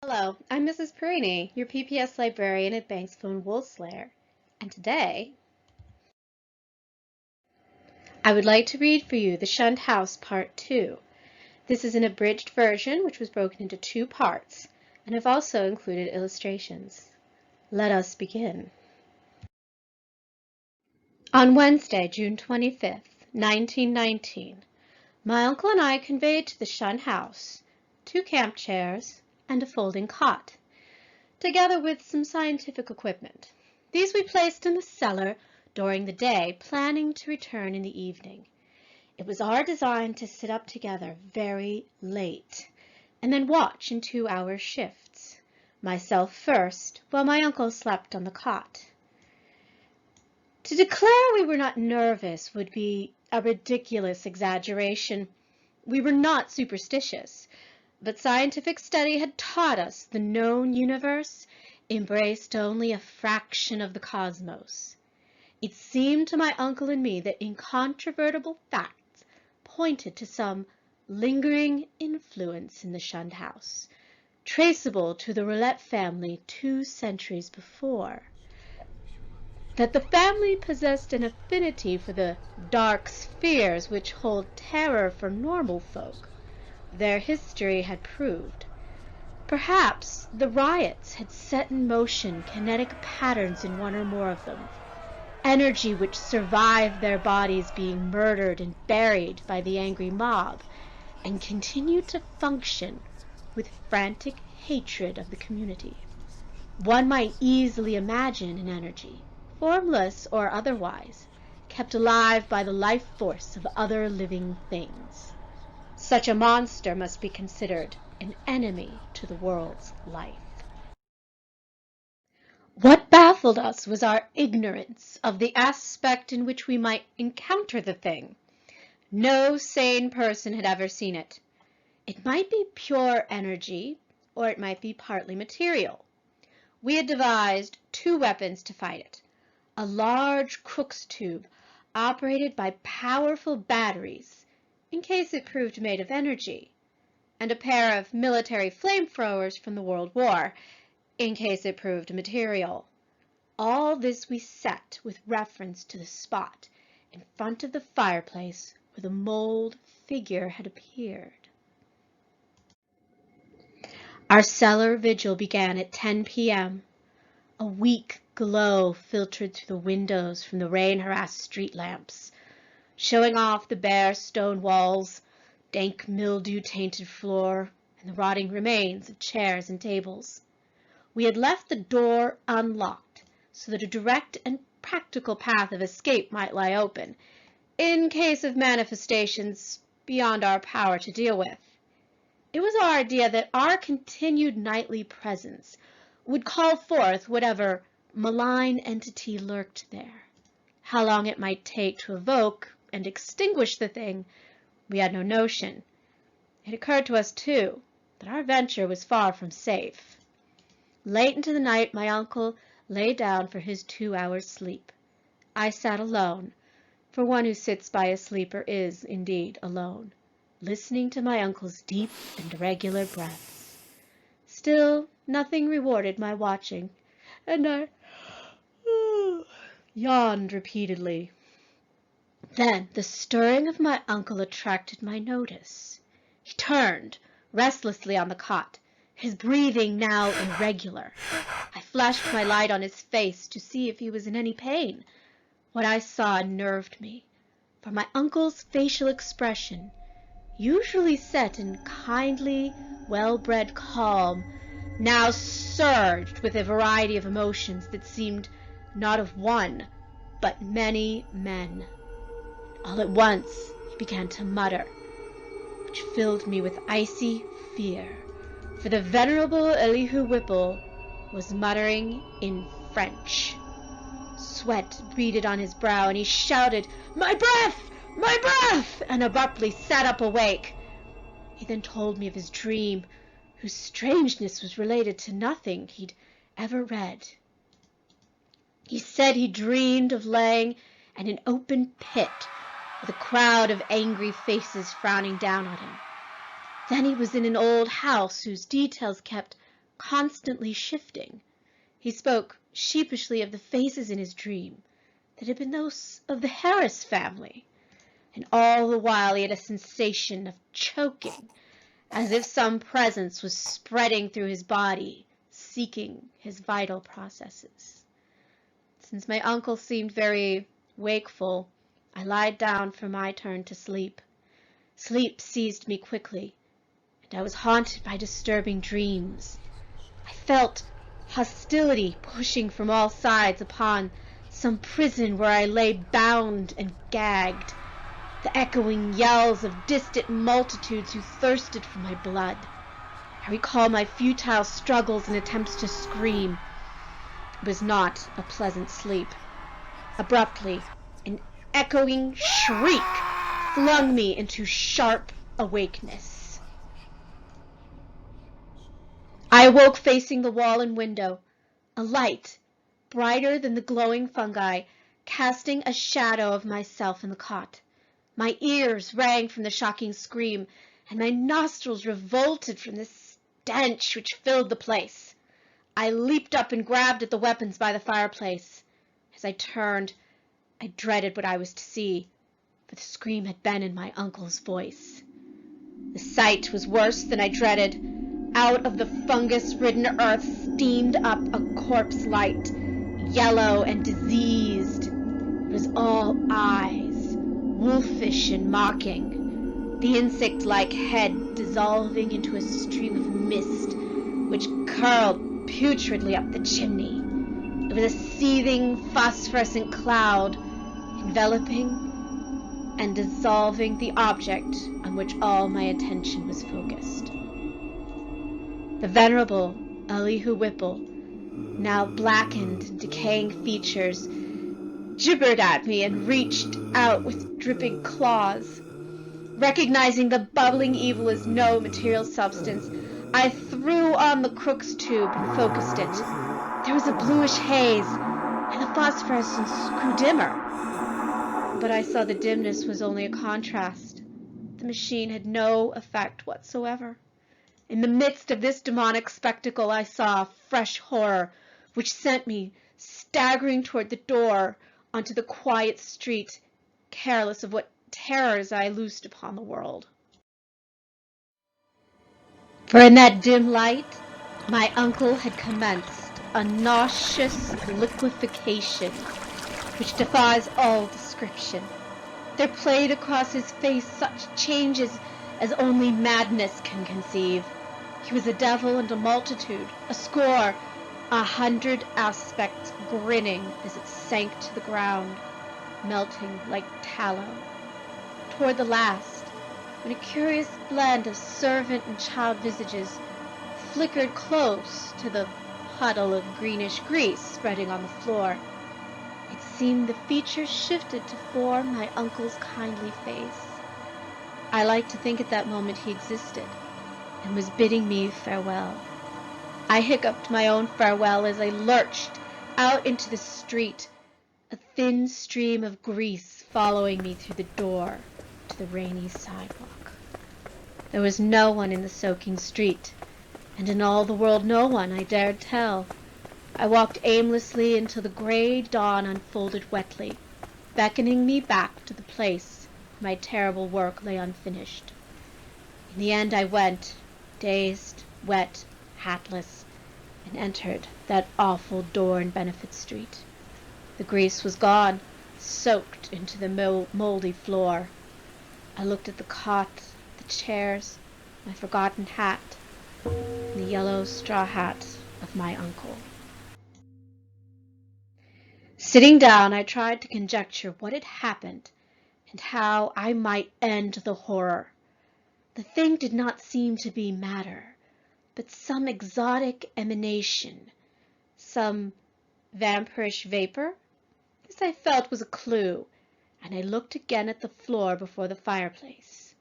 Hello, I'm Mrs. Perini, your PPS librarian at Banksville and Woolslair, and today I would like to read for you The Shunned House Part 2. This is an abridged version which was broken into 2 parts, and I've also included illustrations. Let us begin. On Wednesday, June 25th, 1919, my uncle and I conveyed to the Shunned House 2 camp chairs and a folding cot, together with some scientific equipment. These we placed in the cellar during the day, planning to return in the evening. It was our design to sit up together very late, and then watch in 2-hour shifts, myself first, while my uncle slept on the cot. To declare we were not nervous would be a ridiculous exaggeration. We were not superstitious, but scientific study had taught us the known universe embraced only a fraction of the cosmos. It seemed to my uncle and me that incontrovertible facts pointed to some lingering influence in the Shunned House, traceable to the Roulette family 2 centuries before. That the family possessed an affinity for the dark spheres which hold terror for normal folk, their history had proved. Perhaps the riots had set in motion kinetic patterns in one or more of them, energy which survived their bodies being murdered and buried by the angry mob, and continued to function with frantic hatred of the community. One might easily imagine an energy, formless or otherwise, kept alive by the life force of other living things. Such a monster must be considered an enemy to the world's life. What baffled us was our ignorance of the aspect in which we might encounter the thing. No sane person had ever seen it. It might be pure energy, or it might be partly material. We had devised 2 weapons to fight it: a large Crookes tube operated by powerful batteries, in case it proved made of energy, and a pair of military flamethrowers from the World War, in case it proved material. All this we set with reference to the spot in front of the fireplace where the mold figure had appeared. Our cellar vigil began at 10 p.m. A weak glow filtered through the windows from the rain-harassed street lamps, showing off the bare stone walls, dank mildew-tainted floor, and the rotting remains of chairs and tables. We had left the door unlocked, so that a direct and practical path of escape might lie open, in case of manifestations beyond our power to deal with. It was our idea that our continued nightly presence would call forth whatever malign entity lurked there. How long it might take to evoke and extinguish the thing, we had no notion. It occurred to us, too, that our venture was far from safe. Late into the night, my uncle lay down for his 2 hours' sleep. I sat alone, for one who sits by a sleeper is, indeed, alone, listening to my uncle's deep and regular breaths. Still, nothing rewarded my watching, and I yawned repeatedly. Then the stirring of my uncle attracted my notice. He turned restlessly on the cot, his breathing now irregular. I flashed my light on his face to see if he was in any pain. What I saw unnerved me, for my uncle's facial expression, usually set in kindly, well-bred calm, now surged with a variety of emotions that seemed not of one, but many men. All at once he began to mutter, which filled me with icy fear, for the venerable Elihu Whipple was muttering in French. Sweat beaded on his brow, and he shouted, "My breath! My breath!" and abruptly sat up awake. He then told me of his dream, whose strangeness was related to nothing he'd ever read. He said he dreamed of laying in an open pit with a crowd of angry faces frowning down on him. Then he was in an old house whose details kept constantly shifting. He spoke sheepishly of the faces in his dream that had been those of the Harris family, and all the while he had a sensation of choking, as if some presence was spreading through his body, seeking his vital processes. Since my uncle seemed very wakeful, I lied down for my turn to sleep. Sleep seized me quickly, and I was haunted by disturbing dreams. I felt hostility pushing from all sides upon some prison where I lay bound and gagged, the echoing yells of distant multitudes who thirsted for my blood. I recall my futile struggles and attempts to scream. It was not a pleasant sleep. Abruptly, an echoing shriek flung me into sharp awakeness. I awoke facing the wall and window, a light, brighter than the glowing fungi, casting a shadow of myself in the cot. My ears rang from the shocking scream, and my nostrils revolted from the stench which filled the place. I leaped up and grabbed at the weapons by the fireplace. As I turned, I dreaded what I was to see, for the scream had been in my uncle's voice. The sight was worse than I dreaded. Out of the fungus-ridden earth steamed up a corpse light, yellow and diseased. It was all eyes, wolfish and mocking, the insect-like head dissolving into a stream of mist which curled putridly up the chimney. It was a seething, phosphorescent cloud, enveloping and dissolving the object on which all my attention was focused. The venerable Elihu Whipple, now blackened and decaying features, gibbered at me and reached out with dripping claws. Recognizing the bubbling evil as no material substance, I threw on the Crookes tube and focused it. There was a bluish haze, and the phosphorescence grew dimmer. But I saw the dimness was only a contrast. The machine had no effect whatsoever. In the midst of this demonic spectacle, I saw a fresh horror, which sent me staggering toward the door onto the quiet street, careless of what terrors I loosed upon the world. For in that dim light, my uncle had commenced a nauseous liquefaction which defies all description. There played across his face such changes as only madness can conceive. He was a devil and a multitude, a score, 100 aspects grinning as it sank to the ground, melting like tallow. Toward the last, when a curious blend of servant and child visages flickered close to the puddle of greenish grease spreading on the floor, it seemed the features shifted to form my uncle's kindly face. I liked to think at that moment he existed and was bidding me farewell. I hiccuped my own farewell as I lurched out into the street, a thin stream of grease following me through the door to the rainy sidewalk. There was no one in the soaking street, and in all the world no one I dared tell. I walked aimlessly until the gray dawn unfolded wetly, beckoning me back to the place where my terrible work lay unfinished. In the end I went, dazed, wet, hatless, and entered that awful door in Benefit Street. The grease was gone, soaked into the moldy floor. I looked at the cot, the chairs, my forgotten hat, and the yellow straw hat of my uncle. Sitting down, I tried to conjecture what had happened and how I might end the horror. The thing did not seem to be matter, but some exotic emanation, some vampirish vapor. This I felt was a clue, and I looked again at the floor before the fireplace.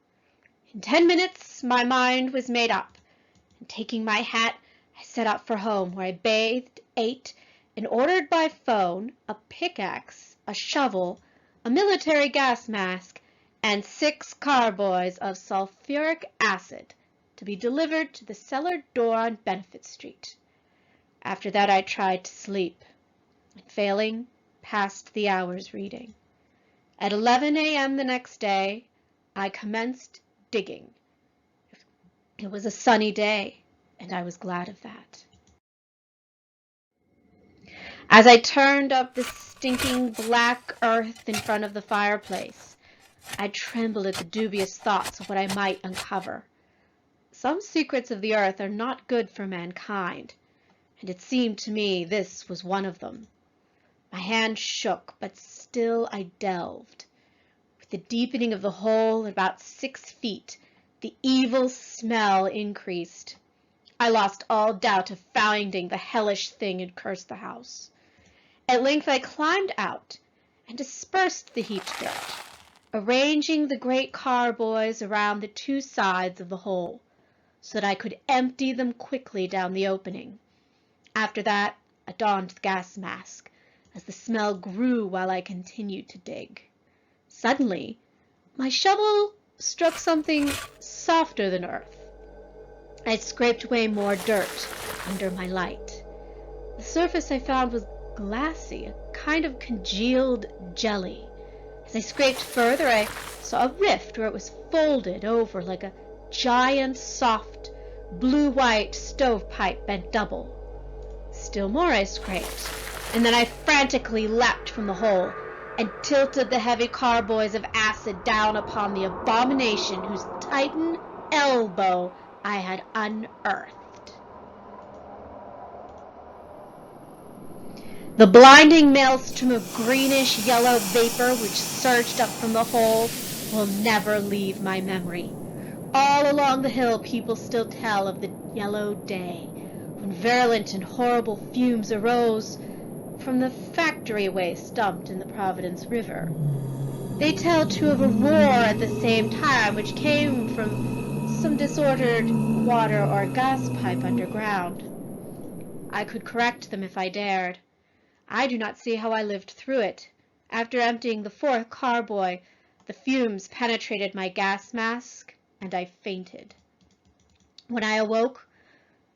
In 10 minutes my mind was made up, and taking my hat, I set out for home, where I bathed, ate, and ordered by phone a pickaxe, a shovel, a military gas mask, and 6 carboys of sulfuric acid to be delivered to the cellar door on Benefit Street. After that I tried to sleep, and failing, passed the hours reading. At 11 a.m. the next day, I commenced digging. It was a sunny day, and I was glad of that. As I turned up the stinking black earth in front of the fireplace, I trembled at the dubious thoughts of what I might uncover. Some secrets of the earth are not good for mankind, and it seemed to me this was one of them. My hand shook, but still I delved. With the deepening of the hole at about 6 feet, the evil smell increased. I lost all doubt of finding the hellish thing had cursed the house. At length I climbed out and dispersed the heaped dirt, arranging the great carboys around the 2 sides of the hole, so that I could empty them quickly down the opening. After that, I donned the gas mask, as the smell grew while I continued to dig. Suddenly, my shovel struck something softer than earth. I scraped away more dirt under my light. The surface I found was glassy, a kind of congealed jelly. As I scraped further, I saw a rift where it was folded over like a giant, soft, blue-white stovepipe bent double. Still more I scraped, and then I frantically leapt from the hole and tilted the heavy carboys of acid down upon the abomination whose titan elbow I had unearthed. The blinding maelstrom of greenish-yellow vapor which surged up from the hole will never leave my memory. All along the hill people still tell of the yellow day, when virulent and horrible fumes arose from the factory waste dumped in the Providence River. They tell, too, of a roar at the same time which came from some disordered water or gas pipe underground. I could correct them if I dared. I do not see how I lived through it. After emptying the 4th carboy, the fumes penetrated my gas mask, and I fainted. When I awoke,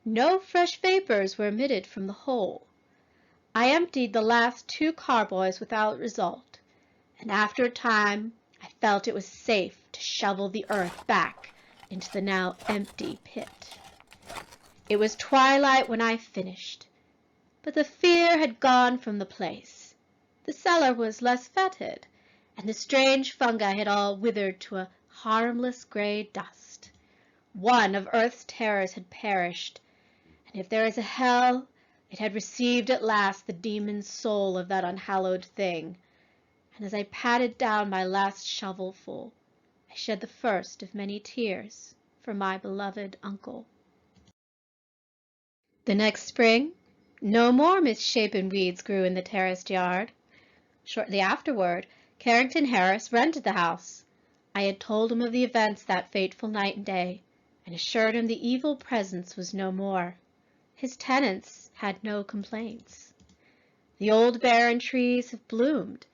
no fresh vapors were emitted from the hole. I emptied the last 2 carboys without result, and after a time I felt it was safe to shovel the earth back into the now empty pit. It was twilight when I finished, but the fear had gone from the place. The cellar was less fetid, and the strange fungi had all withered to a harmless gray dust. One of earth's terrors had perished, and if there is a hell, it had received at last the demon soul of that unhallowed thing. And as I patted down my last shovelful, I shed the first of many tears for my beloved uncle. The next spring, no more misshapen weeds grew in the terraced yard. Shortly afterward, Carrington Harris rented the house. I had told him of the events that fateful night and day, and assured him the evil presence was no more. His tenants had no complaints. The old barren trees have bloomed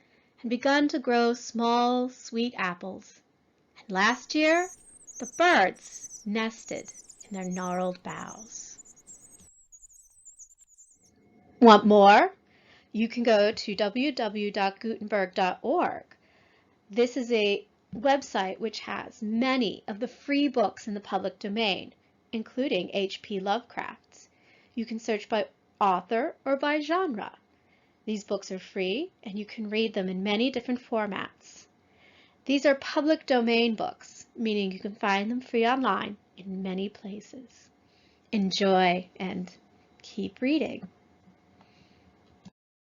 and begun to grow small, sweet apples, and last year the birds nested in their gnarled boughs. Want more? You can go to www.gutenberg.org. This is a website which has many of the free books in the public domain, including H.P. Lovecraft's. You can search by author or by genre. These books are free, and you can read them in many different formats. These are public domain books, meaning you can find them free online in many places. Enjoy and keep reading.